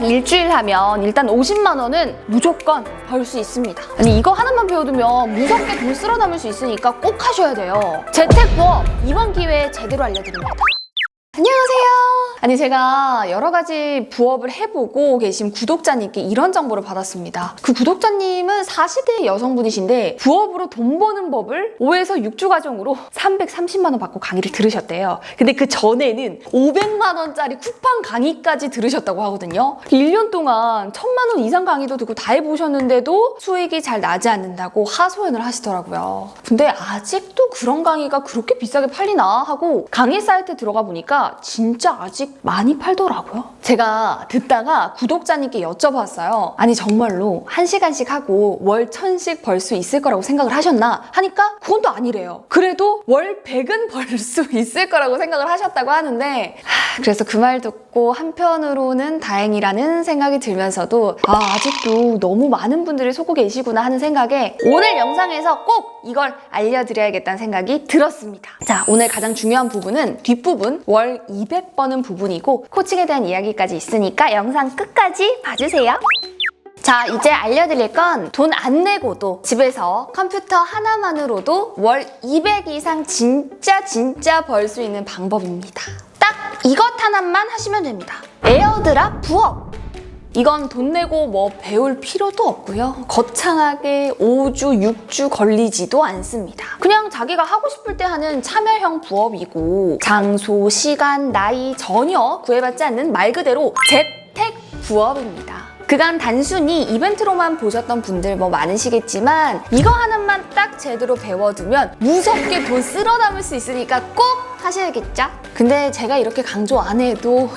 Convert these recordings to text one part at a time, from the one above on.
일주일 하면 일단 50만 원은 무조건 벌 수 있습니다. 아니 이거 하나만 배워두면 무섭게 돈 쓸어 담을 수 있으니까 꼭 하셔야 돼요. 재택부업 이번 기회에 제대로 알려드립니다. 안녕하세요. 아니 제가 여러 가지 부업을 해보고 계신 구독자님께 이런 정보를 받았습니다. 그 구독자님은 40대 여성분이신데 부업으로 돈 버는 법을 5에서 6주 과정으로 330만 원 받고 강의를 들으셨대요. 근데 그 전에는 500만 원짜리 쿠팡 강의까지 들으셨다고 하거든요. 1년 동안 1000만 원 이상 강의도 듣고 다 해보셨는데도 수익이 잘 나지 않는다고 하소연을 하시더라고요. 근데 아직도 그런 강의가 그렇게 비싸게 팔리나 하고 강의 사이트에 들어가 보니까 진짜 아직 많이 팔더라고요. 제가 듣다가 구독자님께 여쭤봤어요. 아니 정말로 1시간씩 하고 월 1000씩 벌 수 있을 거라고 생각을 하셨나? 하니까 그건 또 아니래요. 그래도 월 100은 벌 수 있을 거라고 생각을 하셨다고 하는데 그래서 그 말 듣고 한편으로는 다행이라는 생각이 들면서도 아직도 너무 많은 분들이 속고 계시구나 하는 생각에 오늘 영상에서 꼭 이걸 알려드려야겠다는 생각이 들었습니다. 자, 오늘 가장 중요한 부분은 뒷부분 월 200 버는 부분이고 코칭에 대한 이야기까지 있으니까 영상 끝까지 봐주세요. 자, 이제 알려드릴 건 돈 안 내고도 집에서 컴퓨터 하나만으로도 월 200 이상 진짜 벌 수 있는 방법입니다. 딱 이것 하나만 하시면 됩니다. 에어드랍 부업! 이건 돈 내고 뭐 배울 필요도 없고요. 거창하게 5주, 6주 걸리지도 않습니다. 그냥 자기가 하고 싶을 때 하는 참여형 부업이고 장소, 시간, 나이 전혀 구애받지 않는 말 그대로 재택 부업입니다. 그간 단순히 이벤트로만 보셨던 분들 뭐 많으시겠지만 이거 하나만 딱 제대로 배워두면 무섭게 돈 쓸어 담을 수 있으니까 꼭 하셔야겠죠? 근데 제가 이렇게 강조 안 해도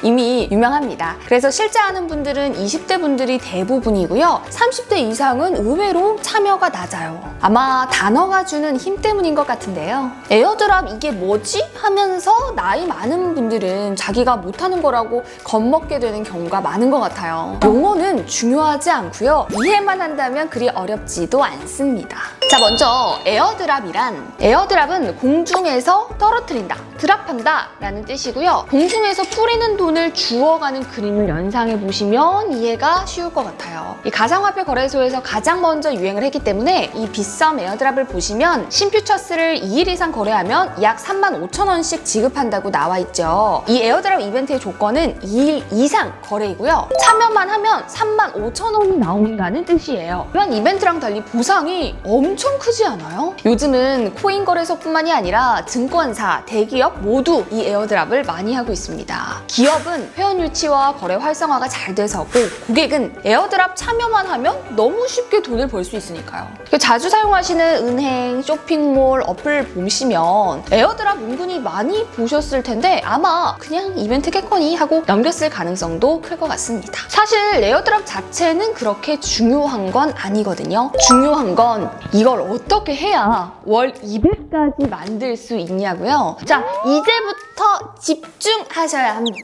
이미 유명합니다. 그래서 실제 하는 분들은 20대 분들이 대부분이고요. 30대 이상은 의외로 참여가 낮아요. 아마 단어가 주는 힘 때문인 것 같은데요. 에어드랍 이게 뭐지? 하면서 나이 많은 분들은 자기가 못하는 거라고 겁먹게 되는 경우가 많은 것 같아요. 용어는 중요하지 않고요. 이해만 한다면 그리 어렵지도 않습니다. 자, 먼저 에어드랍은 공중에서 떨어뜨린다, 드랍한다 라는 뜻이고요. 공중에서 뿌리는 돈을 주워가는 그림을 연상해 보시면 이해가 쉬울 것 같아요. 이 가상화폐 거래소에서 가장 먼저 유행을 했기 때문에 이 빗썸 에어드랍을 보시면 신퓨처스를 2일 이상 거래하면 약 35,000원씩 지급한다고 나와 있죠. 이 에어드랍 이벤트의 조건은 2일 이상 거래이고요. 참여만 하면 35,000원이 나온다는 뜻이에요. 이런 이벤트랑 달리 보상이 엄청 크지 않아요? 요즘은 코인 거래소뿐만이 아니라 증권사, 대기업 모두 이 에어드랍을 많이 하고 있습니다. 기업은 회원 유치와 거래 활성화가 잘 돼서고 고객은 에어드랍 참여만 하면 너무 쉽게 돈을 벌 수 있으니까요. 자주 사용하시는 은행, 쇼핑몰, 어플 보시면 에어드랍 은근히 많이 보셨을 텐데 아마 그냥 이벤트겠거니 하고 넘겼을 가능성도 클 것 같습니다. 사실 에어드랍 자체는 그렇게 중요한 건 아니거든요. 중요한 건 이걸 어떻게 해야 월 200까지 만들 수 있냐고요. 자, 이제부터 집중하셔야 합니다.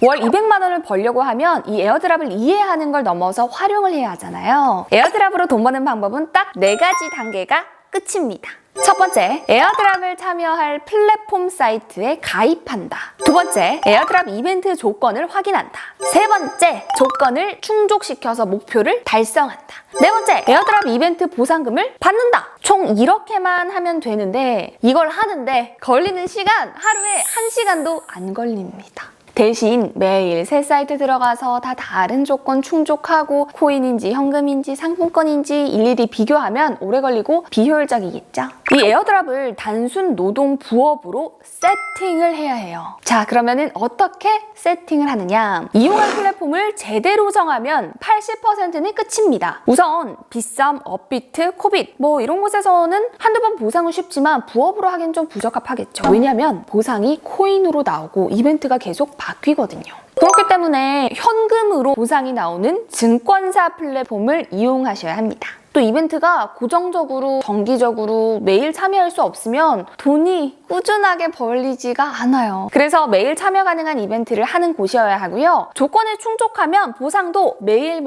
월 200만 원을 벌려고 하면 이 에어드랍을 이해하는 걸 넘어서 활용을 해야 하잖아요. 에어드랍으로 돈 버는 방법은 딱 4가지 단계가 끝입니다. 첫 번째, 에어드랍을 참여할 플랫폼 사이트에 가입한다. 두 번째, 에어드랍 이벤트 조건을 확인한다. 세 번째, 조건을 충족시켜서 목표를 달성한다. 네 번째, 에어드랍 이벤트 보상금을 받는다. 총 이렇게만 하면 되는데 이걸 하는데 걸리는 시간 하루에 1시간도 안 걸립니다. 대신 매일 새 사이트 들어가서 다 다른 조건 충족하고 코인인지 현금인지 상품권인지 일일이 비교하면 오래 걸리고 비효율적이겠죠? 이 에어드랍을 단순 노동 부업으로 세팅을 해야 해요. 자, 그러면은 어떻게 세팅을 하느냐? 이용할 플랫폼을 제대로 정하면 80%는 끝입니다. 우선 빗썸, 업비트, 코빗 뭐 이런 곳에서는 한두 번 보상은 쉽지만 부업으로 하긴 좀 부적합하겠죠. 왜냐면 보상이 코인으로 나오고 이벤트가 계속 바뀌거든요. 그렇기 때문에 현금으로 보상이 나오는 증권사 플랫폼을 이용하셔야 합니다. 또 이벤트가 고정적으로 정기적으로 매일 참여할 수 없으면 돈이 꾸준하게 벌리지가 않아요. 그래서 매일 참여 가능한 이벤트를 하는 곳이어야 하고요. 조건에 충족하면 보상도 매일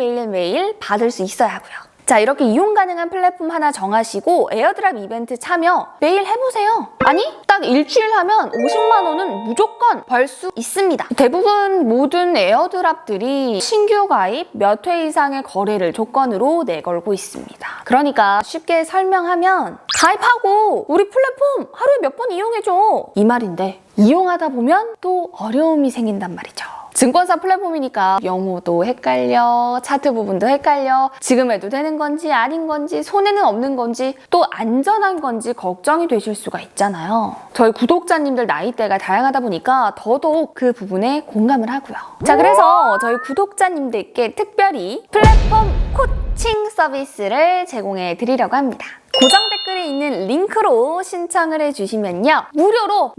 받을 수 있어야 하고요. 자, 이렇게 이용 가능한 플랫폼 하나 정하시고 에어드랍 이벤트 참여 매일 해보세요. 아니, 딱 일주일 하면 50만 원은 무조건 벌 수 있습니다. 대부분 모든 에어드랍들이 신규 가입 몇 회 이상의 거래를 조건으로 내걸고 있습니다. 그러니까 쉽게 설명하면 가입하고 우리 플랫폼 하루에 몇 번 이용해줘 이 말인데, 이용하다 보면 또 어려움이 생긴단 말이죠. 증권사 플랫폼이니까 영어도 헷갈려, 차트 부분도 헷갈려, 지금 해도 되는 건지 아닌 건지, 손해는 없는 건지, 또 안전한 건지 걱정이 되실 수가 있잖아요. 저희 구독자님들 나이대가 다양하다 보니까 더더욱 그 부분에 공감을 하고요. 자, 그래서 저희 구독자님들께 특별히 플랫폼 코칭 서비스를 제공해 드리려고 합니다. 고정 댓글에 있는 링크로 신청을 해주시면요, 무료로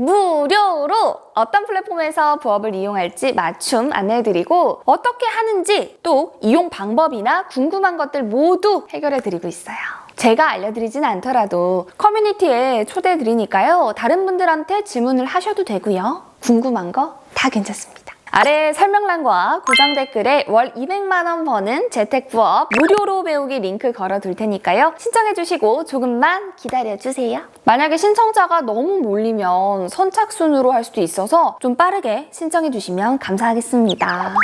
어떤 플랫폼에서 부업을 이용할지 맞춤 안내해드리고 어떻게 하는지, 또 이용 방법이나 궁금한 것들 모두 해결해드리고 있어요. 제가 알려드리진 않더라도 커뮤니티에 초대해드리니까요, 다른 분들한테 질문을 하셔도 되고요, 궁금한 거 다 괜찮습니다. 아래 설명란과 고정 댓글에 월 200만 원 버는 재택부업 무료로 배우기 링크 걸어둘 테니까요, 신청해주시고 조금만 기다려주세요. 만약에 신청자가 너무 몰리면 선착순으로 할 수도 있어서 좀 빠르게 신청해주시면 감사하겠습니다.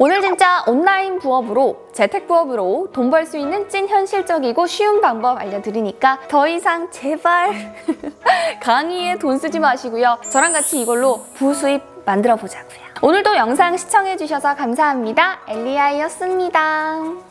오늘 진짜 온라인 부업으로, 재택 부업으로 돈 벌 수 있는 찐 현실적이고 쉬운 방법 알려드리니까 더 이상 제발 강의에 돈 쓰지 마시고요, 저랑 같이 이걸로 부수입 만들어 보자고요. 오늘도 영상 시청해주셔서 감사합니다. 엘리아이였습니다.